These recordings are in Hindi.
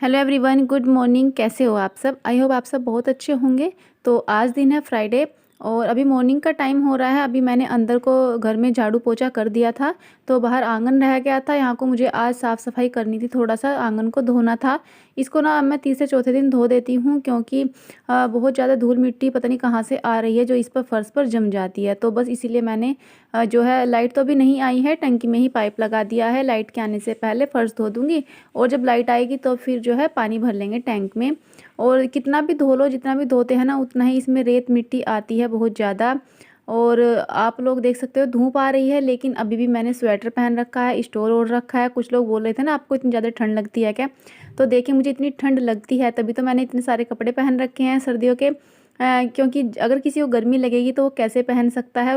Hello everyone, good morning. कैसे हो आप सब? आई होप आप सब बहुत अच्छे होंगे। तो आज दिन है फ्राइडे और अभी मॉर्निंग का टाइम हो रहा है। अभी मैंने अंदर को घर में झाड़ू पोछा कर दिया था, तो बाहर आंगन रह गया था। यहाँ को मुझे आज साफ़ सफाई करनी थी, थोड़ा सा आंगन को धोना था। इसको ना मैं तीसरे चौथे दिन धो देती हूँ, क्योंकि बहुत ज़्यादा धूल मिट्टी पता नहीं कहाँ से आ रही है जो इस पर फर्श पर जम जाती है। तो बस इसीलिए मैंने जो है, लाइट तो अभी नहीं आई है, टंकी में ही पाइप लगा दिया है। लाइट के आने से पहले फर्श धो दूँगी और जब लाइट आएगी तो फिर जो है पानी भर लेंगे टैंक में। और कितना भी धो लो, जितना भी धोते हैं ना, उतना ही इसमें रेत मिट्टी आती है बहुत ज़्यादा। और आप लोग देख सकते हो धूप आ रही है, लेकिन अभी भी मैंने स्वेटर पहन रखा है, स्टोल ओढ़ रखा है। कुछ लोग बोल रहे थे ना आपको इतनी ज़्यादा ठंड लगती है क्या, तो देखिए मुझे इतनी ठंड लगती है, तभी तो मैंने इतने सारे कपड़े पहन रखे हैं सर्दियों के। क्योंकि अगर किसी को गर्मी लगेगी तो वो कैसे पहन सकता है।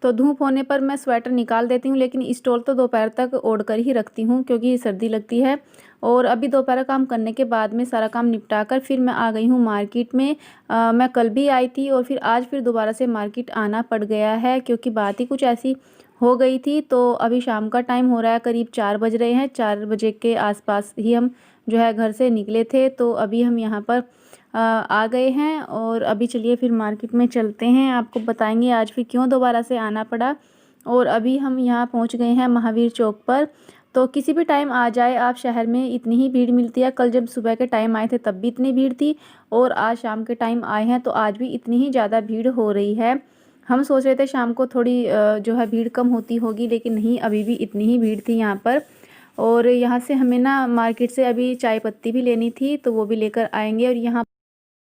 तो धूप होने पर मैं स्वेटर निकाल देती हूँ, लेकिन स्टोल तो दोपहर तक ओढ़ कर ही रखती हूँ क्योंकि सर्दी लगती है। और अभी दोपहर काम करने के बाद में सारा काम निपटा कर फिर मैं आ गई हूँ मार्केट में। मैं कल भी आई थी और फिर आज फिर दोबारा से मार्केट आना पड़ गया है, क्योंकि बात ही कुछ ऐसी हो गई थी। तो अभी शाम का टाइम हो रहा है, करीब 4 बज रहे हैं। 4 बजे के आसपास ही हम जो है घर से निकले थे। तो अभी हम यहाँ पर आ गए हैं और अभी चलिए फिर मार्केट में चलते हैं। आपको बताएंगे आज फिर क्यों दोबारा से आना पड़ा। और अभी हम यहाँ पहुँच गए हैं महावीर चौक पर। तो किसी भी टाइम आ जाए आप, शहर में इतनी ही भीड़ मिलती है। कल जब सुबह के टाइम आए थे तब भी इतनी भीड़ थी, और आज शाम के टाइम आए हैं तो आज भी इतनी ही ज़्यादा भीड़ हो रही है। हम सोच रहे थे शाम को थोड़ी जो है भीड़ कम होती होगी, लेकिन नहीं, अभी भी इतनी ही भीड़ थी यहाँ पर। और यहाँ से हमें ना मार्केट से अभी चाय पत्ती भी लेनी थी, तो वो भी लेकर आएंगे।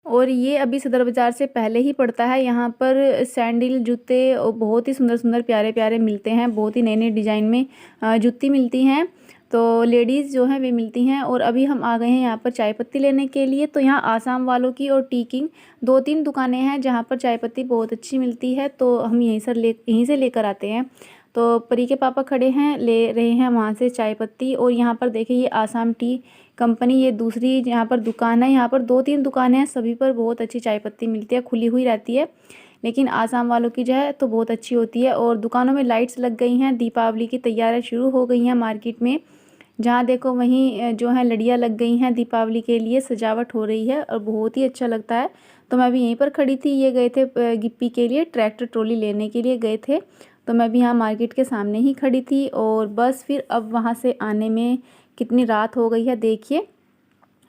और ये अभी सदर बाज़ार से पहले ही पड़ता है। यहाँ पर सैंडल, जूते और बहुत ही सुंदर सुंदर प्यारे प्यारे मिलते हैं। बहुत ही नए नए डिज़ाइन में जूती मिलती हैं, तो लेडीज़ जो हैं वे मिलती हैं। और अभी हम आ गए हैं यहाँ पर चाय पत्ती लेने के लिए। तो यहाँ आसाम वालों की और टी किंग 2-3 दुकानें हैं जहाँ पर चाय पत्ती बहुत अच्छी मिलती है, तो हम यहीं से लेकर आते हैं। तो परी के पापा खड़े हैं, ले रहे हैं वहाँ से चाय पत्ती। और यहाँ पर देखिए ये आसाम टी कंपनी, ये दूसरी यहाँ पर दुकान है। यहाँ पर 2-3 दुकानें हैं, सभी पर बहुत अच्छी चाय पत्ती मिलती है, खुली हुई रहती है। लेकिन आसाम वालों की जो है तो बहुत अच्छी होती है। और दुकानों में लाइट्स लग गई हैं, दीपावली की तैयारियां शुरू हो गई हैं मार्केट में। जहाँ देखो वहीं जो है लड़ियाँ लग गई हैं, दीपावली के लिए सजावट हो रही है और बहुत ही अच्छा लगता है। तो मैं भी यहीं पर खड़ी थी। ये गए थे गिप्पी के लिए ट्रैक्टर ट्रॉली लेने के लिए गए थे, तो मैं भी यहाँ मार्केट के सामने ही खड़ी थी। और बस फिर अब वहाँ से आने में कितनी रात हो गई है देखिए।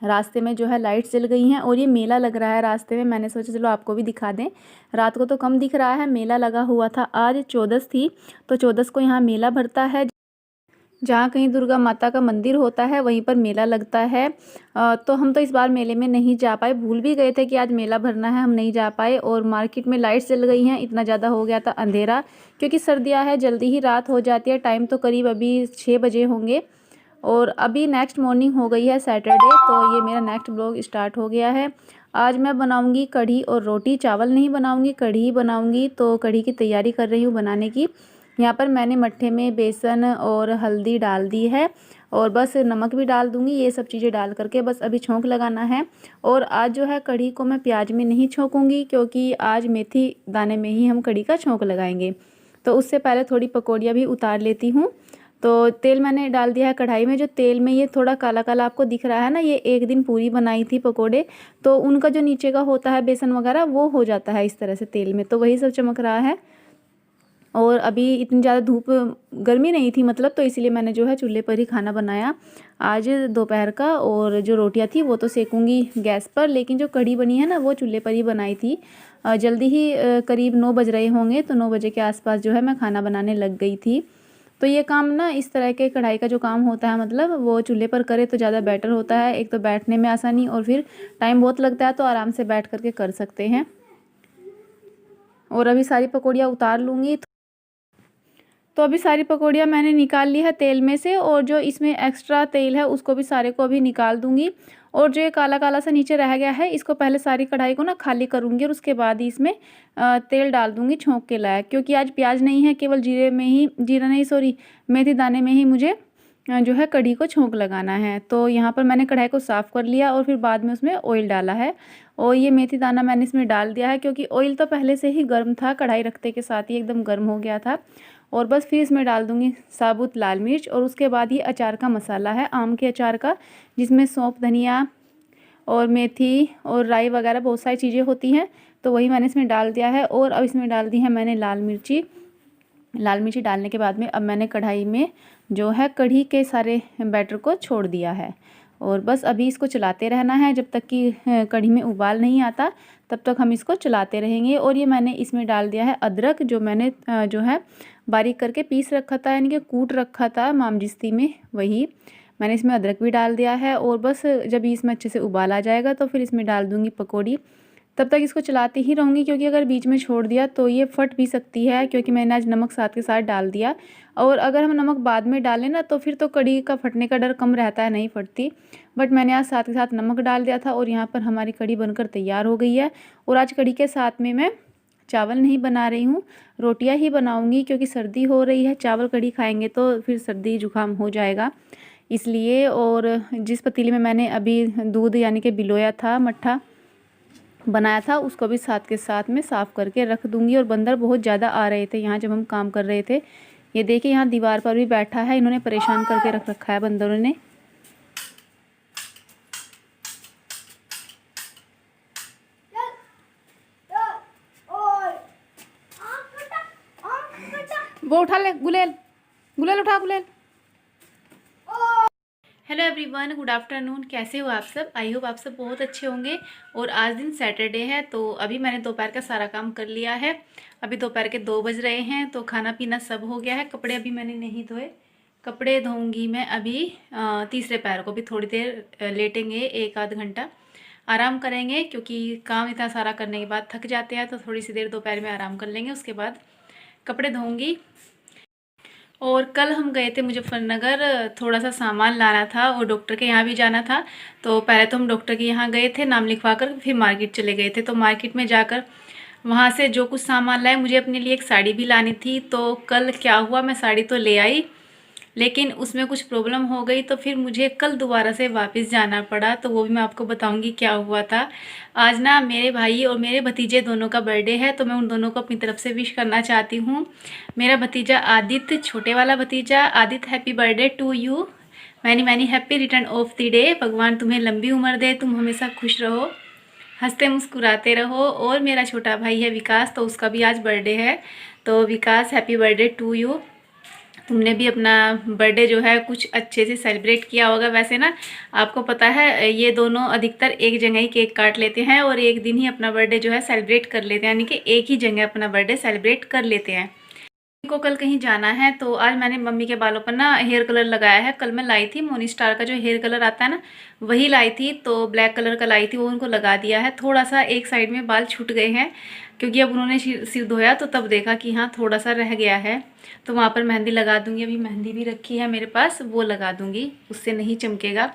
रास्ते में जो है लाइट्स जल गई हैं और ये मेला लग रहा है रास्ते में। मैंने सोचा चलो आपको भी दिखा दें। रात को तो कम दिख रहा है, मेला लगा हुआ था। आज 14 थी, तो 14 को यहाँ मेला भरता है। जहाँ कहीं दुर्गा माता का मंदिर होता है वहीं पर मेला लगता है। तो हम तो इस बार मेले में नहीं जा पाए, भूल भी गए थे कि आज मेला भरना है, हम नहीं जा पाए। और मार्केट में लाइट्स जल गई हैं, इतना ज़्यादा हो गया था अंधेरा, क्योंकि सर्दियाँ है, जल्दी ही रात हो जाती है। टाइम तो करीब अभी 6 बजे होंगे और अभी नेक्स्ट मॉर्निंग हो गई है सैटरडे। तो ये मेरा नेक्स्ट ब्लॉग स्टार्ट हो गया है। आज मैं बनाऊंगी कढ़ी और रोटी, चावल नहीं बनाऊंगी, कढ़ी बनाऊंगी। तो कढ़ी की तैयारी कर रही हूँ बनाने की। यहाँ पर मैंने मट्ठे में बेसन और हल्दी डाल दी है और बस नमक भी डाल दूंगी। ये सब चीज़ें डाल करके बस अभी छोंक लगाना है। और आज जो है कढ़ी को मैं प्याज में नहीं छोंकूंगी, क्योंकि आज मेथी दाने में ही हम कढ़ी का छोंक लगाएंगे। तो उससे पहले थोड़ी पकौड़ियाँ भी उतार लेती हूँ। तो तेल मैंने डाल दिया है कढ़ाई में। जो तेल में ये थोड़ा काला काला आपको दिख रहा है ना, ये एक दिन पूरी बनाई थी पकोड़े, तो उनका जो नीचे का होता है बेसन वगैरह वो हो जाता है इस तरह से तेल में, तो वही सब चमक रहा है। और अभी इतनी ज़्यादा धूप, गर्मी नहीं थी मतलब, तो इसलिए मैंने जो है चूल्हे पर ही खाना बनाया आज दोपहर का। और जो रोटियां थी वो तो सेकूंगी गैस पर, लेकिन जो कढ़ी बनी है ना वो चूल्हे पर ही बनाई थी। जल्दी ही करीब 9 बज रहे होंगे, तो 9 बजे के आसपास जो है मैं खाना बनाने लग गई थी। तो ये काम ना, इस तरह के कढ़ाई का जो काम होता है मतलब वो चूल्हे पर करे तो ज़्यादा बेटर होता है। एक तो बैठने में आसानी और फिर टाइम बहुत लगता है, तो आराम से बैठ करके कर सकते हैं। और अभी सारी पकौड़ियाँ उतार लूँगी। तो अभी सारी पकौड़ियाँ मैंने निकाल ली है तेल में से, और जो इसमें एक्स्ट्रा तेल है उसको भी सारे को अभी निकाल दूंगी। और जो ये काला काला सा नीचे रह गया है, इसको पहले सारी कढ़ाई को ना खाली करूँगी और उसके बाद ही इसमें तेल डाल दूंगी छोंक के लायक। क्योंकि आज प्याज नहीं है, केवल जीरे में ही, जीरा नहीं सॉरी, मेथी दाने में ही मुझे जो है कढ़ी को छोंक लगाना है। तो यहाँ पर मैंने कढ़ाई को साफ़ कर लिया और फिर बाद में उसमें ऑयल डाला है। और ये मेथी दाना मैंने इसमें डाल दिया है, क्योंकि ऑयल तो पहले से ही गर्म था, कढ़ाई रखते के साथ ही एकदम गर्म हो गया था। और बस फिर इसमें डाल दूँगी साबुत लाल मिर्च। और उसके बाद ये अचार का मसाला है, आम के अचार का, जिसमें सौंफ, धनिया और मेथी और राई वगैरह बहुत सारी चीज़ें होती हैं। तो वही मैंने इसमें डाल दिया है। और अब इसमें डाल दी है मैंने लाल मिर्ची डालने के बाद में अब मैंने कढ़ाई में जो है कढ़ी के सारे बैटर को छोड़ दिया है। और बस अभी इसको चलाते रहना है जब तक कि कढ़ी में उबाल नहीं आता, तब तक हम इसको चलाते रहेंगे। और ये मैंने इसमें डाल दिया है अदरक, जो मैंने जो है बारीक करके पीस रखा था, यानी कि कूट रखा था मामजिस्ती में, वही मैंने इसमें अदरक भी डाल दिया है। और बस जब इसमें अच्छे से उबाल आ जाएगा तो फिर इसमें डाल दूँगी पकौड़ी। तब तक इसको चलाती ही रहूँगी, क्योंकि अगर बीच में छोड़ दिया तो ये फट भी सकती है, क्योंकि मैंने आज नमक साथ के साथ डाल दिया। और अगर हम नमक बाद में डालें ना तो फिर तो कढ़ी का फटने का डर कम रहता है, नहीं फटती। बट मैंने आज साथ के साथ नमक डाल दिया था और यहाँ पर हमारी कढ़ी बनकर तैयार हो गई है। और आज कढ़ी के साथ में मैं चावल नहीं बना रही हूँ, रोटियाँ ही बनाऊँगी, क्योंकि सर्दी हो रही है। चावल कढ़ी खाएँगे तो फिर सर्दी जुकाम हो जाएगा, इसलिए। और जिस पतीले में मैंने अभी दूध यानी कि भिगोया था, मट्ठा बनाया था, उसको भी साथ के साथ में साफ़ करके रख दूंगी। और बंदर बहुत ज़्यादा आ रहे थे यहाँ जब हम काम कर रहे थे। ये देखिए यहाँ दीवार पर भी बैठा है, इन्होंने परेशान करके रख रखा है बंदरों ने। वो उठा ले गुलेल, गुलेल उठा गुलेल। Hello everyone, good afternoon. कैसे हो आप सब? आई होप आप सब बहुत अच्छे होंगे। और आज दिन सैटरडे है, तो अभी मैंने दोपहर का सारा काम कर लिया है। अभी दोपहर के 2 बज रहे हैं, तो खाना पीना सब हो गया है। कपड़े अभी मैंने नहीं धोए, कपड़े धोऊंगी मैं अभी तीसरे पैर को भी। थोड़ी देर लेटेंगे, 1 आध घंटा आराम करेंगे, क्योंकि काम इतना सारा करने के बाद थक जाते हैं। तो थोड़ी सी देर दोपहर में आराम कर लेंगे, उसके बाद कपड़े धोऊंगी। और कल हम गए थे मुजफ्फरनगर, थोड़ा सा सामान लाना था और डॉक्टर के यहाँ भी जाना था। तो पहले तो हम डॉक्टर के यहाँ गए थे, नाम लिखवा कर, फिर मार्केट चले गए थे। तो मार्केट में जाकर वहाँ से जो कुछ सामान लाए, मुझे अपने लिए एक साड़ी भी लानी थी। तो कल क्या हुआ, मैं साड़ी तो ले आई, लेकिन उसमें कुछ प्रॉब्लम हो गई, तो फिर मुझे कल दोबारा से वापस जाना पड़ा। तो वो भी मैं आपको बताऊंगी क्या हुआ था। आज ना मेरे भाई और मेरे भतीजे दोनों का बर्थडे है, तो मैं उन दोनों को अपनी तरफ से विश करना चाहती हूँ। मेरा भतीजा आदित्य, छोटे वाला भतीजा Aditya, happy birthday to you, many many happy return of the day. भगवान तुम्हें लंबी उम्र दे, तुम हमेशा खुश रहो, हंसते मुस्कुराते रहो। और मेरा छोटा भाई है विकास, तो उसका भी आज बर्थडे है। तो विकास, हैप्पी बर्थडे टू यू। तुमने भी अपना बर्थडे जो है कुछ अच्छे से सेलिब्रेट किया होगा। वैसे ना आपको पता है, ये दोनों अधिकतर एक जगह ही केक काट लेते हैं और एक दिन ही अपना बर्थडे जो है सेलिब्रेट कर लेते हैं, यानी कि एक ही जगह अपना बर्थडे सेलिब्रेट कर लेते हैं। को कल कहीं जाना है, तो आज मैंने मम्मी के बालों पर ना हेयर कलर लगाया है। कल मैं लाई थी मोनी स्टार का जो हेयर कलर आता है ना, वही लाई थी। तो ब्लैक कलर का लाई थी, वो उनको लगा दिया है। थोड़ा सा एक साइड में बाल छूट गए हैं, क्योंकि अब उन्होंने सिर धोया तो तब देखा कि हाँ थोड़ा सा रह गया है। तो वहाँ पर मेहंदी लगा दूँगी। अभी मेहंदी भी रखी है मेरे पास, वो लगा दूँगी, उससे नहीं चमकेगा।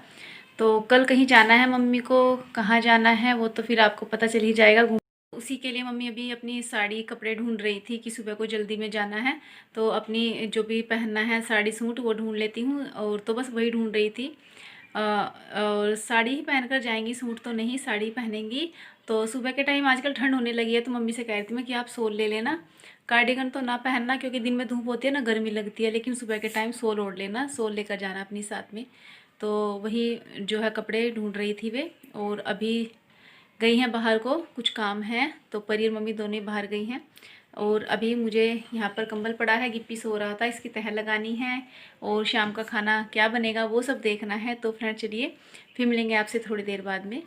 तो कल कहीं जाना है मम्मी को, कहाँ जाना है वो तो फिर आपको पता चल ही जाएगा। उसी के लिए मम्मी अभी अपनी साड़ी कपड़े ढूंढ रही थी कि सुबह को जल्दी में जाना है, तो अपनी जो भी पहनना है साड़ी सूट वो ढूंढ लेती हूँ। और तो बस वही ढूंढ रही थी। और साड़ी ही पहनकर जाएंगी, सूट तो नहीं, साड़ी पहनेंगी। तो सुबह के टाइम आजकल ठंड होने लगी है, तो मम्मी से कह रही थी मैं कि आप शॉल ले लेना, कार्डिगन तो ना पहनना, क्योंकि दिन में धूप होती है ना, गर्मी लगती है। लेकिन सुबह के टाइम शॉल ओढ़ लेना, शॉल लेकर जाना अपनी साथ में। तो वही जो है कपड़े ढूंढ रही थी वे। और अभी गई हैं बाहर को, कुछ काम है, तो परी और मम्मी दोनों बाहर गई हैं। और अभी मुझे यहाँ पर कंबल पड़ा है, गिप्पी सो रहा था, इसकी तह लगानी है। और शाम का खाना क्या बनेगा वो सब देखना है। तो फ्रेंड चलिए फिर मिलेंगे आपसे थोड़ी देर बाद में।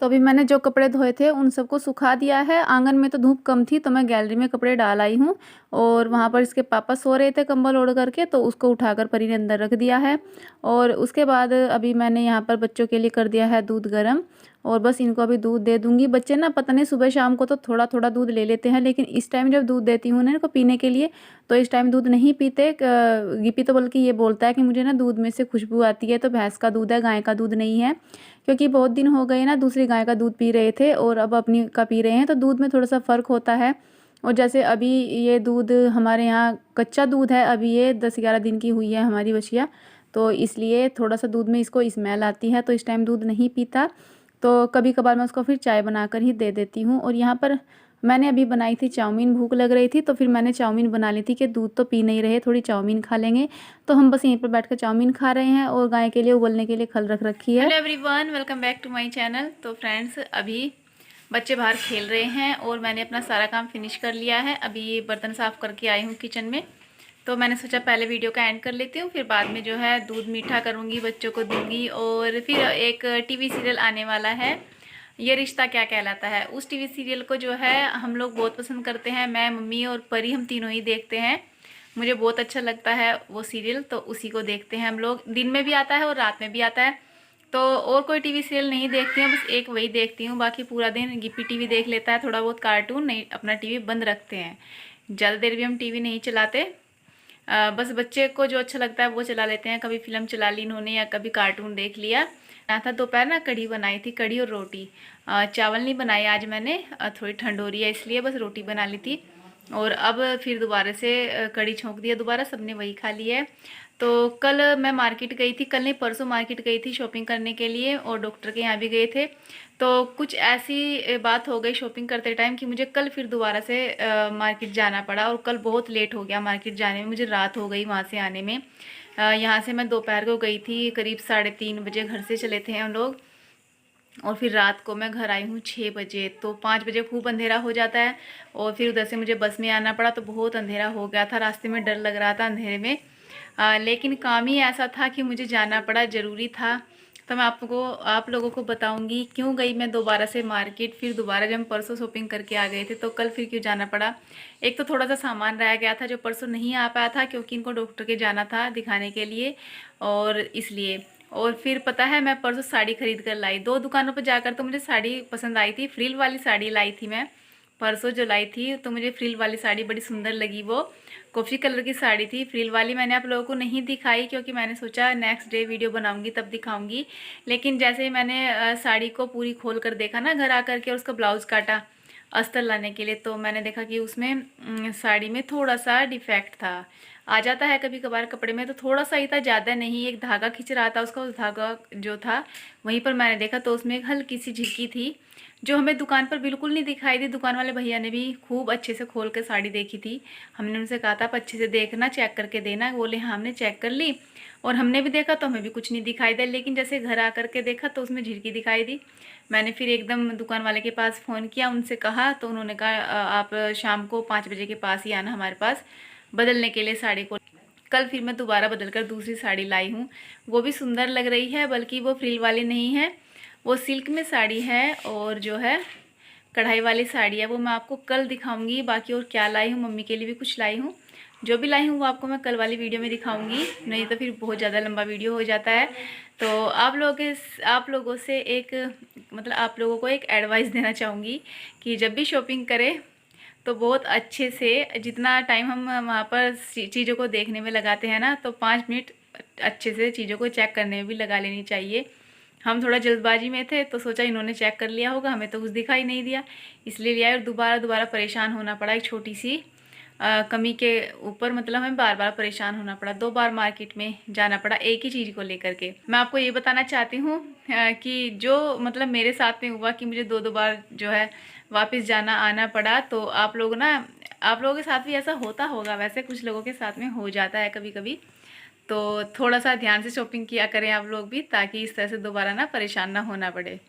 तो अभी मैंने जो कपड़े धोए थे उन सबको सुखा दिया है। आंगन में तो धूप कम थी तो मैं गैलरी में कपड़े डाल आई हूँ, और वहाँ पर इसके पापा सो रहे थे कंबल ओढ़ करके, तो उसको उठाकर परी ने अंदर रख दिया है। और उसके बाद अभी मैंने यहाँ पर बच्चों के लिए कर दिया है दूध गर्म, और बस इनको अभी दूध दे दूंगी। बच्चे ना पता नहीं सुबह शाम को तो थोड़ा थोड़ा दूध ले लेते हैं, लेकिन इस टाइम जब दूध देती हूँ ना इनको पीने के लिए, तो इस टाइम दूध नहीं पीते। गिपी तो बल्कि ये बोलता है कि मुझे ना दूध में से खुशबू आती है, तो भैंस का दूध है, गाय का दूध नहीं है। क्योंकि बहुत दिन हो गए ना दूसरी गाय का दूध पी रहे थे और अब अपनी का पी रहे हैं, तो दूध में थोड़ा सा फ़र्क होता है। और जैसे अभी ये दूध हमारे यहाँ कच्चा दूध है, अभी ये 10-11 दिन की हुई है हमारी बछिया, तो इसलिए थोड़ा सा दूध में इसको स्मेल आती है, तो इस टाइम दूध नहीं पीता। तो कभी कभार मैं उसको फिर चाय बनाकर ही दे देती हूँ। और यहाँ पर मैंने अभी बनाई थी चाउमीन, भूख लग रही थी तो फिर मैंने चाउमीन बना ली थी कि दूध तो पी नहीं रहे, थोड़ी चाउमीन खा लेंगे। तो हम बस यहीं पर बैठकर चाउमीन खा रहे हैं, और गाय के लिए उबलने के लिए खल रख रखी है। Hello everyone, welcome back to my channel. तो फ्रेंड्स, अभी बच्चे बाहर खेल रहे हैं और मैंने अपना सारा काम फिनिश कर लिया है। अभी बर्तन साफ़ करके आई हूँ किचन में, तो मैंने सोचा पहले वीडियो का एंड कर लेती हूँ, फिर बाद में जो है दूध मीठा करूँगी, बच्चों को दूँगी। और फिर एक टीवी सीरियल आने वाला है, ये रिश्ता क्या कहलाता है। उस टीवी सीरियल को जो है हम लोग बहुत पसंद करते हैं, मैं, मम्मी और परी, हम तीनों ही देखते हैं। मुझे बहुत अच्छा लगता है वो सीरियल, तो उसी को देखते हैं हम लोग। दिन में भी आता है और रात में भी आता है, तो और कोई टीवी सीरियल नहीं देखती हूँ, बस एक वही देखती हूँ। बाकी पूरा दिन गिप्पी टीवी देख लेता है, थोड़ा बहुत कार्टून, नहीं अपना टीवी बंद रखते हैं। ज़्यादा देर भी हम टीवी नहीं चलाते, बस बच्चे को जो अच्छा लगता है वो चला लेते हैं। कभी फिल्म चला ली इन्होंने या कभी कार्टून देख लिया। था दोपहर ना कढ़ी बनाई थी, कढ़ी और रोटी। चावल नहीं बनाए आज मैंने, थोड़ी ठंड हो रही है इसलिए बस रोटी बना ली थी। और अब फिर दोबारा से कढ़ी छोंक दिया दोबारा, सबने वही खा लिया है। तो कल मैं मार्केट गई थी, कल नहीं परसों मार्केट गई थी शॉपिंग करने के लिए, और डॉक्टर के यहाँ भी गए थे। तो कुछ ऐसी बात हो गई शॉपिंग करते टाइम कि मुझे कल फिर दोबारा से मार्केट जाना पड़ा, और कल बहुत लेट हो गया मार्केट जाने में, मुझे रात हो गई वहाँ से आने में। यहाँ से मैं दोपहर को गई थी, करीब 3:30 बजे घर से चले थे हम लोग, और फिर रात को मैं घर आई हूँ 6 बजे। तो 5 बजे खूब अंधेरा हो जाता है, और फिर उधर से मुझे बस में आना पड़ा, तो बहुत अंधेरा हो गया था, रास्ते में डर लग रहा था अंधेरे में। लेकिन काम ही ऐसा था कि मुझे जाना पड़ा, ज़रूरी था। तो मैं आप लोगों को बताऊंगी क्यों गई मैं दोबारा से मार्केट। फिर दोबारा जब हम परसों शॉपिंग करके आ गए थे, तो कल फिर क्यों जाना पड़ा। एक तो थोड़ा सा सामान रह गया था जो परसों नहीं आ पाया था, क्योंकि इनको डॉक्टर के जाना था दिखाने के लिए, और इसलिए। और फिर पता है मैं परसों साड़ी खरीद कर लाई, 2 दुकानों पर जाकर, तो मुझे साड़ी पसंद आई थी। फ्रिल वाली साड़ी लाई थी मैं परसों जो लाई थी, तो मुझे फ्रिल वाली साड़ी बड़ी सुंदर लगी। वो कॉफ़ी कलर की साड़ी थी फ्रिल वाली। मैंने आप लोगों को नहीं दिखाई क्योंकि मैंने सोचा नेक्स्ट डे वीडियो बनाऊंगी तब दिखाऊंगी। लेकिन जैसे ही मैंने साड़ी को पूरी खोल कर देखा ना घर आकर के, और उसका ब्लाउज़ काटा अस्तर लाने के लिए, तो मैंने देखा कि उसमें साड़ी में थोड़ा सा डिफेक्ट था। आ जाता है कभी कभार कपड़े में, तो थोड़ा सा ही था, ज़्यादा नहीं। एक धागा खिंच रहा था उसका, उस धागा जो था वहीं पर मैंने देखा, तो उसमें एक हल्की सी झिरकी थी जो हमें दुकान पर बिल्कुल नहीं दिखाई दी। दुकान वाले भैया ने भी खूब अच्छे से खोल कर साड़ी देखी थी। हमने उनसे कहा था आप अच्छे से देखना, चेक करके देना। बोले हाँ, हमने चेक कर ली, और हमने भी देखा तो हमें भी कुछ नहीं दिखाई दिया। लेकिन जैसे घर आकर के देखा तो उसमें झिरकी दिखाई दी। मैंने फिर एकदम दुकान वाले के पास फ़ोन किया, उनसे कहा, तो उन्होंने कहा आप शाम को 5 बजे के पास ही आना हमारे पास बदलने के लिए साड़ी को। कल फिर मैं दोबारा बदल कर दूसरी साड़ी लाई हूँ, वो भी सुंदर लग रही है, बल्कि वो फ्रिल वाली नहीं है, वो सिल्क में साड़ी है, और जो है कढ़ाई वाली साड़ी है, वो मैं आपको कल दिखाऊंगी। बाकी और क्या लाई हूँ, मम्मी के लिए भी कुछ लाई हूँ, जो भी लाई हूँ वो आपको मैं कल वाली वीडियो में दिखाऊंगी, नहीं तो फिर बहुत ज़्यादा लंबा वीडियो हो जाता है। तो आप लोगों से एक मतलब आप लोगों को एक एडवाइस देना चाहूँगी कि जब भी शॉपिंग करें तो बहुत अच्छे से, जितना टाइम हम वहाँ पर चीज़ों को देखने में लगाते हैं ना, तो 5 मिनट अच्छे से चीज़ों को चेक करने में भी लगा लेनी चाहिए। हम थोड़ा जल्दबाजी में थे, तो सोचा इन्होंने चेक कर लिया होगा, हमें तो कुछ दिखाई नहीं दिया, इसलिए लिया, और दोबारा परेशान होना पड़ा एक छोटी सी कमी के ऊपर। मतलब हमें बार बार परेशान होना पड़ा, 2 बार मार्केट में जाना पड़ा एक ही चीज़ को लेकर के। मैं आपको ये बताना चाहती हूँ कि जो मतलब मेरे साथ में हुआ कि मुझे 2 बार जो है वापस जाना आना पड़ा, तो आप लोगों के साथ भी ऐसा होता होगा, वैसे कुछ लोगों के साथ में हो जाता है कभी कभी। तो थोड़ा सा ध्यान से शॉपिंग किया करें आप लोग भी, ताकि इस तरह से दोबारा ना परेशान ना होना पड़े।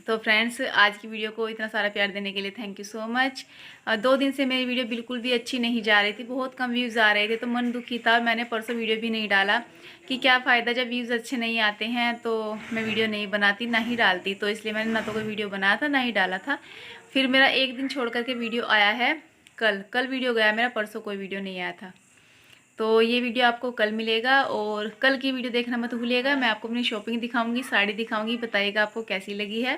तो फ्रेंड्स, आज की वीडियो को इतना सारा प्यार देने के लिए थैंक यू सो मच। 2 दिन से मेरी वीडियो बिल्कुल भी अच्छी नहीं जा रही थी, बहुत कम व्यूज़ आ रहे थे, तो मन दुखी था। मैंने परसों वीडियो भी नहीं डाला कि क्या फ़ायदा, जब व्यूज़ अच्छे नहीं आते हैं तो मैं वीडियो नहीं बनाती, ना ही डालती। तो इसलिए मैंने ना तो कोई वीडियो बनाया था, ना ही डाला था। फिर मेरा एक दिन छोड़ करके वीडियो आया है, कल वीडियो गया मेरा, परसों कोई वीडियो नहीं आया था। तो ये वीडियो आपको कल मिलेगा, और कल की वीडियो देखना मत भूलिएगा। मैं आपको अपनी शॉपिंग दिखाऊंगी, साड़ी दिखाऊंगी, बताइएगा आपको कैसी लगी है।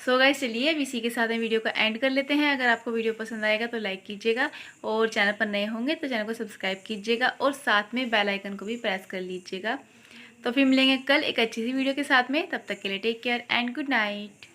सो गाइस, चलिए अब इसी के साथ में वीडियो को एंड कर लेते हैं। अगर आपको वीडियो पसंद आएगा तो लाइक कीजिएगा, और चैनल पर नए होंगे तो चैनल को सब्सक्राइब कीजिएगा, और साथ में बेल आइकन को भी प्रेस कर लीजिएगा। तो फिर मिलेंगे कल एक अच्छी सी वीडियो के साथ में। तब तक के लिए take care and good night.